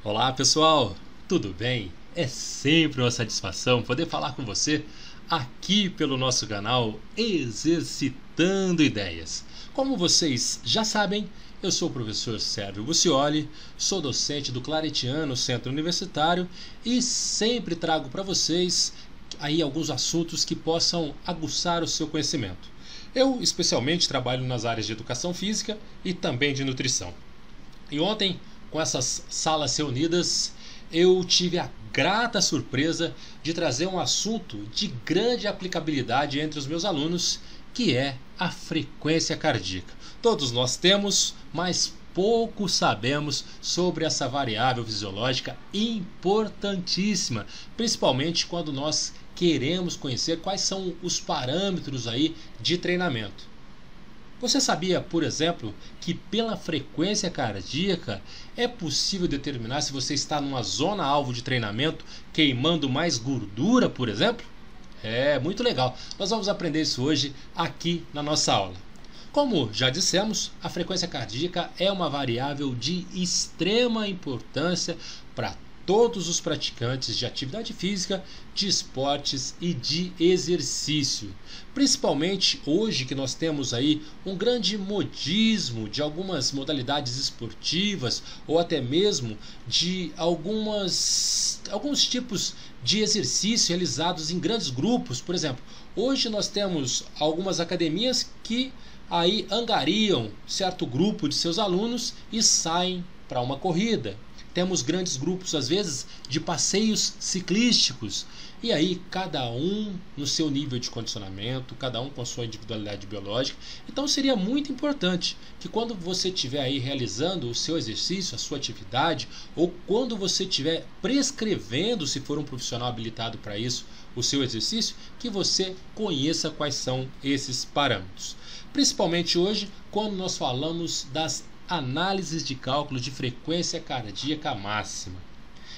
Olá pessoal, tudo bem? É sempre uma satisfação poder falar com você aqui pelo nosso canal Exercitando Ideias. Como vocês já sabem, eu sou o professor Sérgio Bucioli, sou docente do Claretiano Centro Universitário e sempre trago para vocês aí alguns assuntos que possam aguçar o seu conhecimento. Eu especialmente trabalho nas áreas de educação física e também de nutrição. E ontem, com essas salas reunidas, eu tive a grata surpresa de trazer um assunto de grande aplicabilidade entre os meus alunos, que é a frequência cardíaca. Todos nós temos, mas pouco sabemos sobre essa variável fisiológica importantíssima, principalmente quando nós queremos conhecer quais são os parâmetros aí de treinamento. Você sabia, por exemplo, que pela frequência cardíaca é possível determinar se você está numa zona alvo de treinamento queimando mais gordura, por exemplo? É muito legal. Nós vamos aprender isso hoje aqui na nossa aula. Como já dissemos, a frequência cardíaca é uma variável de extrema importância para todos os praticantes de atividade física, de esportes e de exercício. Principalmente hoje que nós temos aí um grande modismo de algumas modalidades esportivas ou até mesmo de alguns tipos de exercício realizados em grandes grupos. Por exemplo, hoje nós temos algumas academias que aí angariam certo grupo de seus alunos e saem para uma corrida. Temos grandes grupos, às vezes, de passeios ciclísticos. E aí, cada um no seu nível de condicionamento, cada um com a sua individualidade biológica. Então, seria muito importante que quando você estiver aí realizando o seu exercício, a sua atividade, ou quando você estiver prescrevendo, se for um profissional habilitado para isso, o seu exercício, que você conheça quais são esses parâmetros. Principalmente hoje, quando nós falamos das análises de cálculo de frequência cardíaca máxima.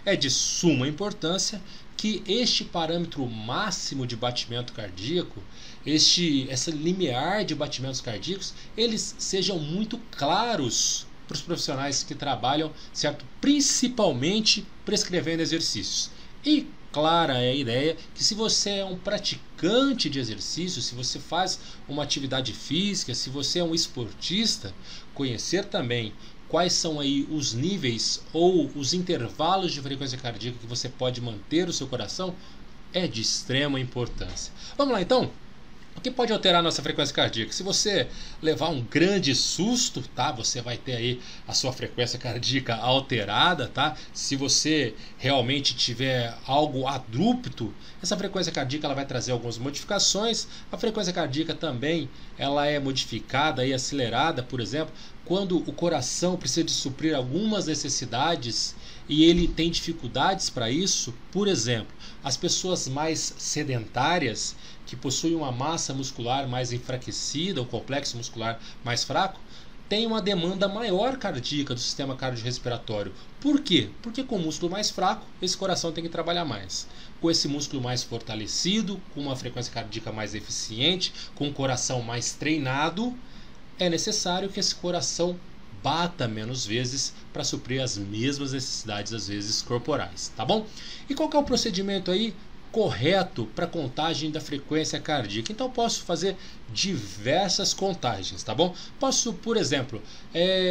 É de suma importância que este parâmetro máximo de batimento cardíaco, essa limiar de batimentos cardíacos, eles sejam muito claros para os profissionais que trabalham, certo? Principalmente prescrevendo exercícios. E clara é a ideia que se você é um praticante de exercício, se você faz uma atividade física, se você é um esportista, conhecer também quais são aí os níveis ou os intervalos de frequência cardíaca que você pode manter o seu coração é de extrema importância. Vamos lá então? O que pode alterar a nossa frequência cardíaca? Se você levar um grande susto, tá? Você vai ter aí a sua frequência cardíaca alterada, tá? Se você realmente tiver algo abrupto, essa frequência cardíaca ela vai trazer algumas modificações. A frequência cardíaca também ela é modificada e acelerada, por exemplo, quando o coração precisa de suprir algumas necessidades e ele tem dificuldades para isso. Por exemplo, as pessoas mais sedentárias, que possuem uma massa muscular mais enfraquecida, um complexo muscular mais fraco, têm uma demanda maior cardíaca do sistema cardiorrespiratório. Por quê? Porque com o músculo mais fraco, esse coração tem que trabalhar mais. Com esse músculo mais fortalecido, com uma frequência cardíaca mais eficiente, com um coração mais treinado, é necessário que esse coração bata menos vezes para suprir as mesmas necessidades, às vezes, corporais, tá bom? E qual que é o procedimento aí correto para contagem da frequência cardíaca? Então posso fazer diversas contagens, tá bom? Posso, por exemplo,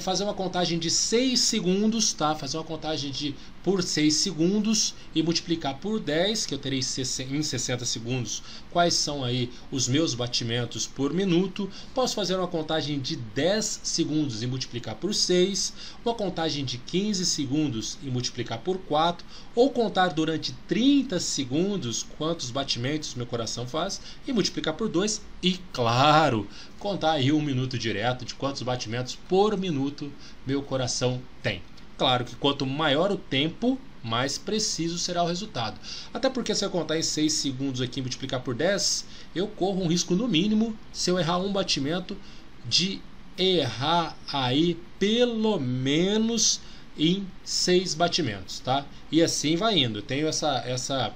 fazer uma contagem de 6 segundos, tá? Fazer uma contagem por 6 segundos e multiplicar por 10, que eu terei em 60 segundos quais são aí os meus batimentos por minuto. Posso fazer uma contagem de 10 segundos e multiplicar por 6, uma contagem de 15 segundos e multiplicar por 4, ou contar durante 30 segundos quantos batimentos meu coração faz e multiplicar por 2 e, claro, contar aí 1 minuto direto de quantos batimentos por minuto meu coração tem. Claro que quanto maior o tempo, mais preciso será o resultado. Até porque se eu contar em 6 segundos aqui e multiplicar por 10, eu corro um risco no mínimo, se eu errar um batimento, de errar aí pelo menos em 6 batimentos, tá? E assim vai indo. Eu tenho essa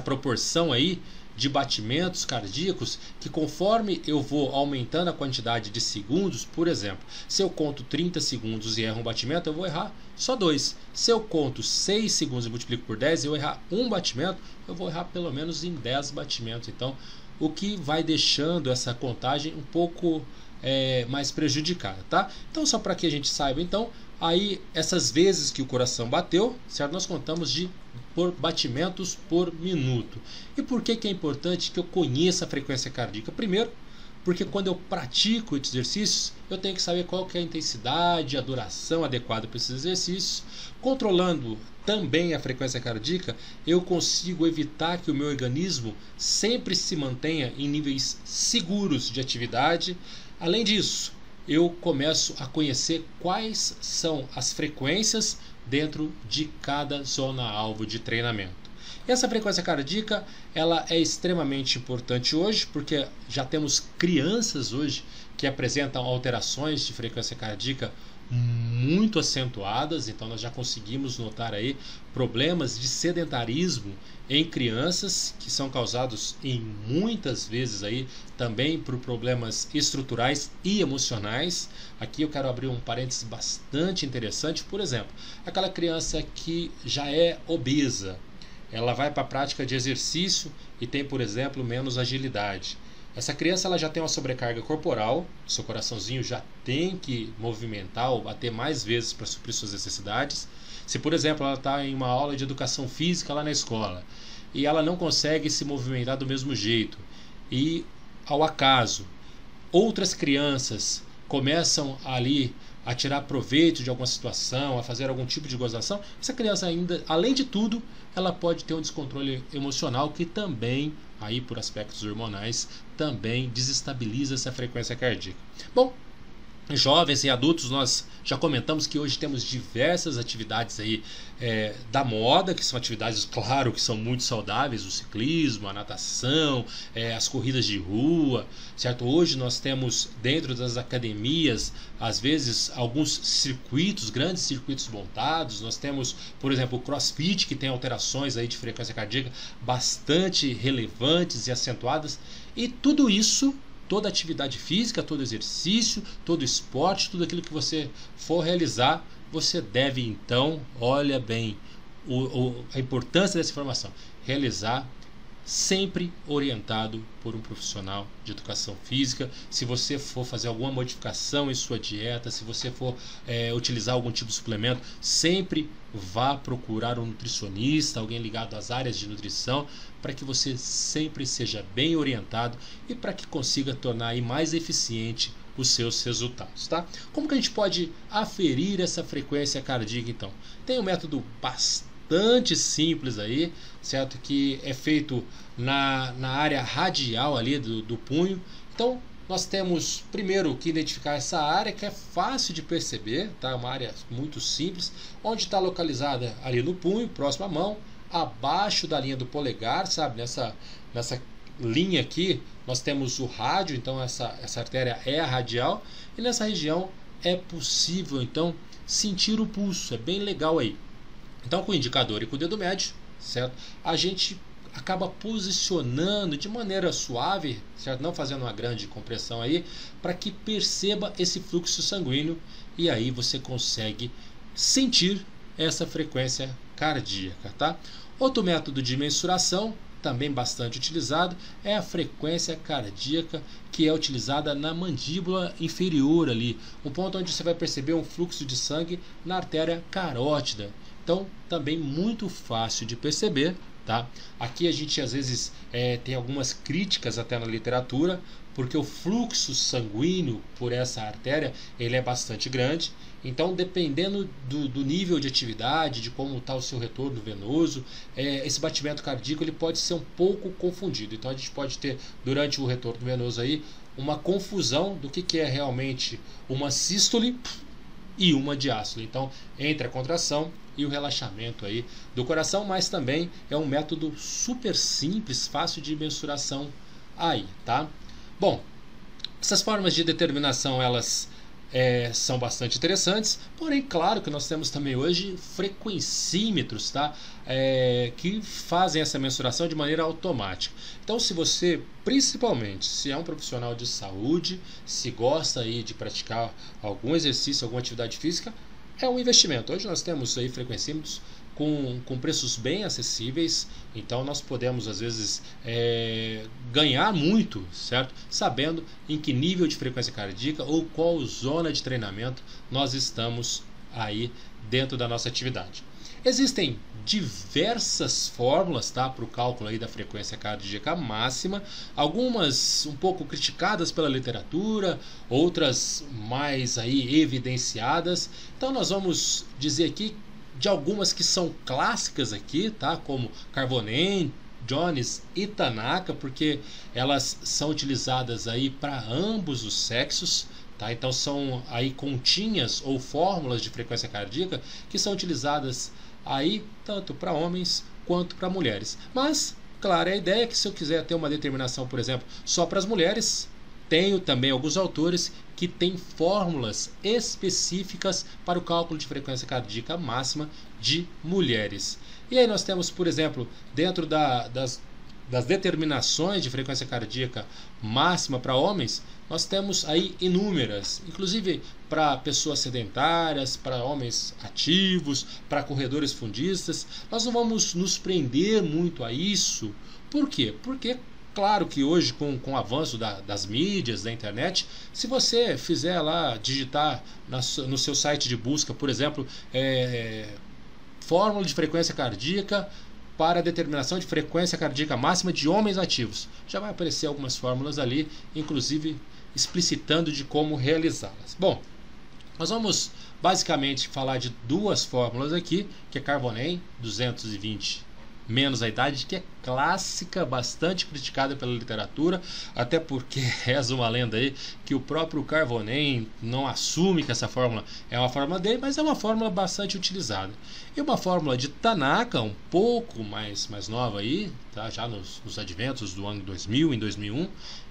proporção aí de batimentos cardíacos que, conforme eu vou aumentando a quantidade de segundos, por exemplo, se eu conto 30 segundos e erro um batimento, eu vou errar só 2. Se eu conto 6 segundos e multiplico por 10 e eu errar um batimento, eu vou errar pelo menos em 10 batimentos. Então, o que vai deixando essa contagem um pouco mais prejudicada, tá? Então, só para que a gente saiba, então, aí essas vezes que o coração bateu, certo? Nós contamos por batimentos por minuto. E por que é importante que eu conheça a frequência cardíaca? Primeiro, porque quando eu pratico esses exercícios, eu tenho que saber qual que é a intensidade, a duração adequada para esses exercícios. Controlando também a frequência cardíaca, eu consigo evitar que o meu organismo sempre se mantenha em níveis seguros de atividade. Além disso, eu começo a conhecer quais são as frequências dentro de cada zona-alvo de treinamento. E essa frequência cardíaca, ela é extremamente importante hoje, porque já temos crianças hoje que apresentam alterações de frequência cardíaca muito acentuadas, então nós já conseguimos notar aí problemas de sedentarismo em crianças que são causados em muitas vezes aí também por problemas estruturais e emocionais. Aqui eu quero abrir um parênteses bastante interessante, por exemplo, aquela criança que já é obesa, ela vai para a prática de exercício e tem, por exemplo, menos agilidade. Essa criança ela já tem uma sobrecarga corporal, seu coraçãozinho já tem que movimentar ou bater mais vezes para suprir suas necessidades. Se, por exemplo, ela está em uma aula de educação física lá na escola e ela não consegue se movimentar do mesmo jeito e, ao acaso, outras crianças começam ali a tirar proveito de alguma situação, a fazer algum tipo de gozação, essa criança ainda, além de tudo, ela pode ter um descontrole emocional que também, aí por aspectos hormonais, também desestabiliza essa frequência cardíaca. Bom, jovens e adultos, nós já comentamos que hoje temos diversas atividades aí da moda, que são atividades, claro, que são muito saudáveis, o ciclismo, a natação, as corridas de rua, certo? Hoje nós temos dentro das academias, às vezes, alguns circuitos, grandes circuitos montados. Nós temos, por exemplo, o CrossFit, que tem alterações aí de frequência cardíaca bastante relevantes e acentuadas, e tudo isso, toda atividade física, todo exercício, todo esporte, tudo aquilo que você for realizar, você deve então, olha bem a importância dessa informação, realizar sempre orientado por um profissional de educação física. Se você for fazer alguma modificação em sua dieta, se você for utilizar algum tipo de suplemento, sempre vá procurar um nutricionista, alguém ligado às áreas de nutrição, para que você sempre seja bem orientado e para que consiga tornar aí mais eficiente os seus resultados, tá? Como que a gente pode aferir essa frequência cardíaca então? Tem um método bastante simples aí, certo? Que é feito na área radial ali do punho. Então, nós temos primeiro que identificar essa área que é fácil de perceber, tá? Uma área muito simples, onde está localizada ali no punho, próximo à mão, abaixo da linha do polegar, sabe? Nessa linha aqui, nós temos o rádio, então essa artéria é a radial, e nessa região é possível, então, sentir o pulso, é bem legal aí. Então, com o indicador e com o dedo médio, certo? A gente acaba posicionando de maneira suave, certo? Não fazendo uma grande compressão aí, para que perceba esse fluxo sanguíneo e aí você consegue sentir essa frequência cardíaca, tá? Outro método de mensuração, também bastante utilizado, é a frequência cardíaca, que é utilizada na mandíbula inferior ali, um ponto onde você vai perceber um fluxo de sangue na artéria carótida. Então, também muito fácil de perceber, tá? Aqui a gente às vezes tem algumas críticas até na literatura, porque o fluxo sanguíneo por essa artéria ele é bastante grande. Então, dependendo do nível de atividade, de como está o seu retorno venoso, esse batimento cardíaco ele pode ser um pouco confundido. Então, a gente pode ter, durante o retorno venoso, aí, uma confusão do que é realmente uma sístole e uma diástole. Então, entre a contração e o relaxamento aí do coração, mas também é um método super simples, fácil de mensuração aí, tá? Bom, essas formas de determinação, elas são bastante interessantes, porém, claro que nós temos também hoje frequencímetros, tá? Que fazem essa mensuração de maneira automática. Então, se você, principalmente, se é um profissional de saúde, se gosta aí de praticar algum exercício, alguma atividade física, é um investimento. Hoje nós temos aí frequencímetros com preços bem acessíveis, então nós podemos às vezes ganhar muito, certo? Sabendo em que nível de frequência cardíaca ou qual zona de treinamento nós estamos aí dentro da nossa atividade. Existem diversas fórmulas, tá, para o cálculo aí da frequência cardíaca máxima, algumas um pouco criticadas pela literatura, outras mais aí evidenciadas. Então nós vamos dizer aqui de algumas que são clássicas aqui, tá? Como Carbonen, Jones e Tanaka, porque elas são utilizadas aí para ambos os sexos, tá? Então são aí continhas ou fórmulas de frequência cardíaca que são utilizadas aí tanto para homens quanto para mulheres. Mas, claro, a ideia é que se eu quiser ter uma determinação, por exemplo, só para as mulheres, tenho também alguns autores que têm fórmulas específicas para o cálculo de frequência cardíaca máxima de mulheres. E aí nós temos, por exemplo, dentro das determinações de frequência cardíaca máxima para homens, nós temos aí inúmeras, inclusive para pessoas sedentárias, para homens ativos, para corredores fundistas. Nós não vamos nos prender muito a isso. Por quê? Porque claro que hoje, com o avanço das mídias, da internet, se você fizer lá, digitar no seu site de busca, por exemplo, fórmula de frequência cardíaca para a determinação de frequência cardíaca máxima de homens ativos, já vai aparecer algumas fórmulas ali, inclusive explicitando de como realizá-las. Bom, nós vamos basicamente falar de duas fórmulas aqui, que é Carbonen 220 menos a idade, que é clássica, bastante criticada pela literatura, até porque reza uma lenda aí que o próprio Carbonen não assume que essa fórmula é uma fórmula dele, mas é uma fórmula bastante utilizada. E uma fórmula de Tanaka, um pouco mais nova aí, tá? Já nos adventos do ano 2000, em 2001,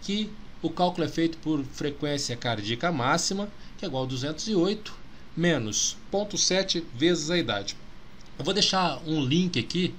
que o cálculo é feito por frequência cardíaca máxima, que é igual a 208, menos 0,7 vezes a idade. Eu vou deixar um link aqui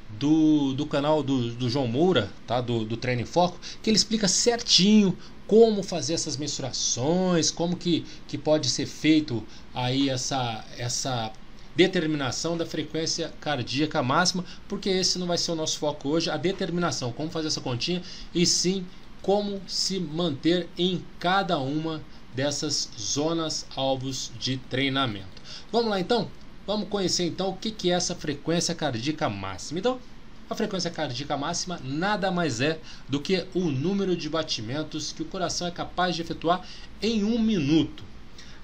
do canal do João Moura, tá? do Treino em Foco, que ele explica certinho como fazer essas mensurações, como que pode ser feito aí essa determinação da frequência cardíaca máxima, porque esse não vai ser o nosso foco hoje, a determinação, como fazer essa continha, e sim como se manter em cada uma dessas zonas alvos de treinamento. Vamos lá então? Vamos conhecer então o que é essa frequência cardíaca máxima. Então, a frequência cardíaca máxima nada mais é do que o número de batimentos que o coração é capaz de efetuar em um minuto.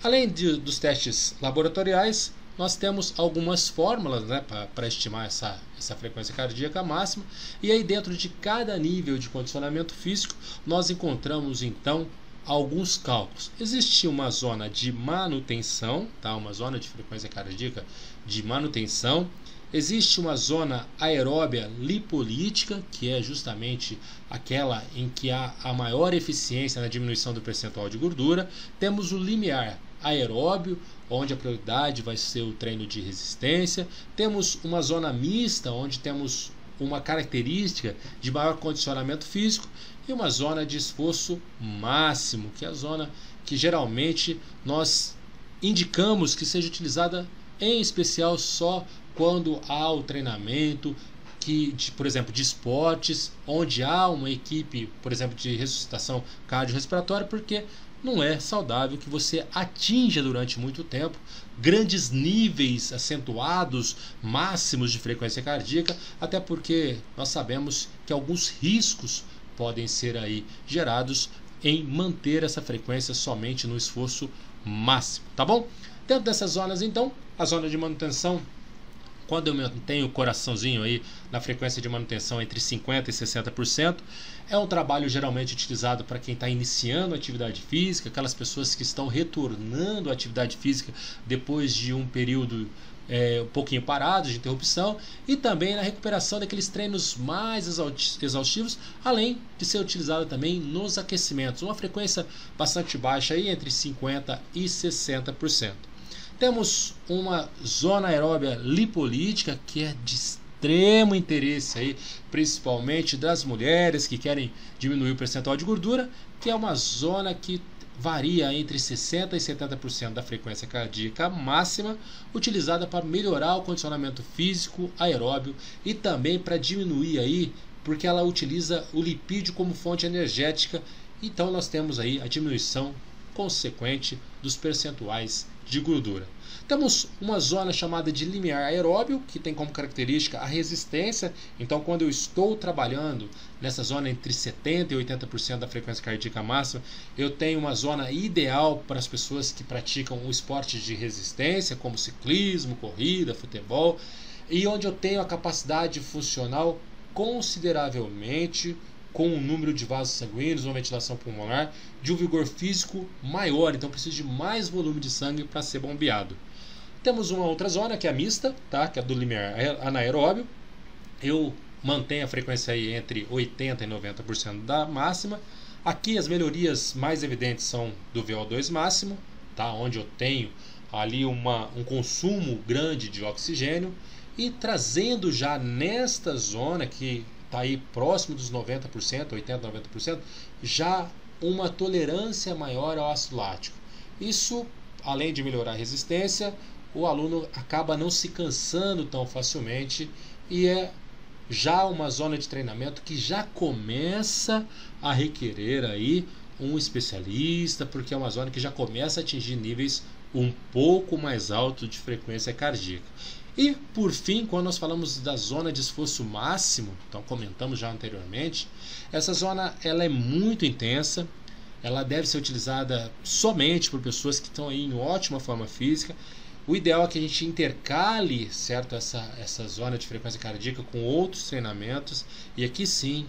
Além dos testes laboratoriais, nós temos algumas fórmulas, né, para estimar essa frequência cardíaca máxima. E aí dentro de cada nível de condicionamento físico, nós encontramos então alguns cálculos. Existe uma zona de manutenção, tá? Uma zona de frequência cardíaca de manutenção. Existe uma zona aeróbia lipolítica, que é justamente aquela em que há a maior eficiência na diminuição do percentual de gordura. Temos o limiar aeróbio, onde a prioridade vai ser o treino de resistência. Temos uma zona mista, onde temos uma característica de maior condicionamento físico, e uma zona de esforço máximo, que é a zona que geralmente nós indicamos que seja utilizada em especial só quando há o treinamento por exemplo, de esportes, onde há uma equipe, por exemplo, de ressuscitação cardiorrespiratória, porque não é saudável que você atinja durante muito tempo grandes níveis acentuados, máximos de frequência cardíaca, até porque nós sabemos que alguns riscos podem ser aí gerados em manter essa frequência somente no esforço máximo, tá bom? Dentro dessas zonas então, a zona de manutenção, quando eu mantenho o coraçãozinho aí na frequência de manutenção entre 50% e 60%, é um trabalho geralmente utilizado para quem está iniciando a atividade física, aquelas pessoas que estão retornando à atividade física depois de um período um pouquinho parados, de interrupção, e também na recuperação daqueles treinos mais exaustivos, além de ser utilizada também nos aquecimentos, uma frequência bastante baixa, aí, entre 50% e 60%. Temos uma zona aeróbia lipolítica que é de extremo interesse aí, principalmente das mulheres que querem diminuir o percentual de gordura, que é uma zona que varia entre 60% e 70% da frequência cardíaca máxima, utilizada para melhorar o condicionamento físico aeróbio e também para diminuir aí, porque ela utiliza o lipídio como fonte energética. Então nós temos aí a diminuição consequente dos percentuais de gordura. Temos uma zona chamada de limiar aeróbio, que tem como característica a resistência. Então, quando eu estou trabalhando nessa zona entre 70% e 80% da frequência cardíaca máxima, eu tenho uma zona ideal para as pessoas que praticam o esporte de resistência, como ciclismo, corrida, futebol, e onde eu tenho a capacidade funcional consideravelmente com um número de vasos sanguíneos, uma ventilação pulmonar, de um vigor físico maior, então preciso de mais volume de sangue para ser bombeado. Temos uma outra zona que é a mista, tá? Que é do limiar anaeróbio. Eu mantenho a frequência aí entre 80% e 90% da máxima. Aqui as melhorias mais evidentes são do VO2 máximo, tá? Onde eu tenho ali um consumo grande de oxigênio, e trazendo já nesta zona que está aí próximo dos 90%, 80%, 90%, já uma tolerância maior ao ácido lático. Isso, além de melhorar a resistência, o aluno acaba não se cansando tão facilmente, e é já uma zona de treinamento que já começa a requerer aí um especialista, porque é uma zona que já começa a atingir níveis um pouco mais altos de frequência cardíaca. E por fim, quando nós falamos da zona de esforço máximo, então comentamos já anteriormente, essa zona ela é muito intensa, ela deve ser utilizada somente por pessoas que estão aí em ótima forma física. O ideal é que a gente intercale, certo, essa zona de frequência cardíaca com outros treinamentos, e aqui sim,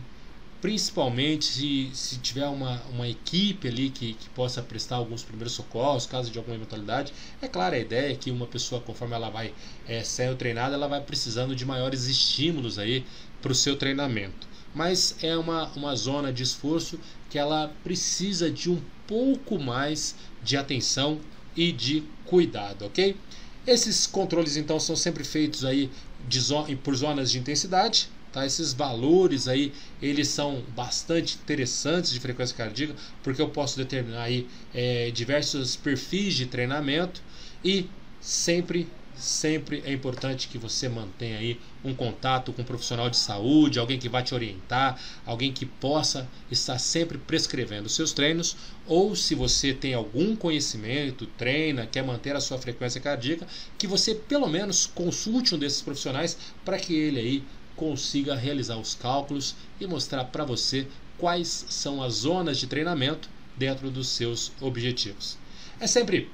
principalmente se tiver uma equipe ali que possa prestar alguns primeiros socorros, caso de alguma eventualidade. É claro, a ideia é que uma pessoa, conforme ela vai sendo treinada, ela vai precisando de maiores estímulos aí para o seu treinamento. Mas é uma zona de esforço que ela precisa de um pouco mais de atenção e de cuidado, ok? Esses controles então são sempre feitos aí por zonas de intensidade. Tá, esses valores aí, eles são bastante interessantes de frequência cardíaca, porque eu posso determinar aí diversos perfis de treinamento, e sempre é importante que você mantenha aí um contato com um profissional de saúde, alguém que vai te orientar, alguém que possa estar sempre prescrevendo seus treinos, ou se você tem algum conhecimento, treina, quer manter a sua frequência cardíaca, que você pelo menos consulte um desses profissionais para que ele aí consiga realizar os cálculos e mostrar para você quais são as zonas de treinamento dentro dos seus objetivos. É sempre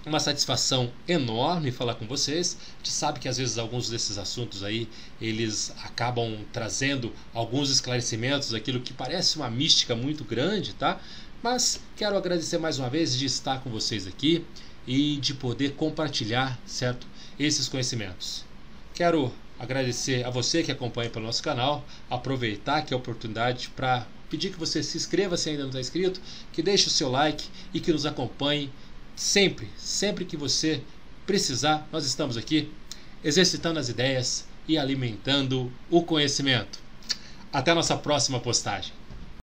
uma satisfação enorme falar com vocês. A gente sabe que às vezes alguns desses assuntos aí, eles acabam trazendo alguns esclarecimentos daquilo que parece uma mística muito grande, tá? Mas quero agradecer mais uma vez de estar com vocês aqui e de poder compartilhar, certo, esses conhecimentos. Quero agradecer a você que acompanha pelo nosso canal, aproveitar aqui a oportunidade para pedir que você se inscreva se ainda não está inscrito, que deixe o seu like e que nos acompanhe sempre que você precisar. Nós estamos aqui exercitando as ideias e alimentando o conhecimento. Até a nossa próxima postagem.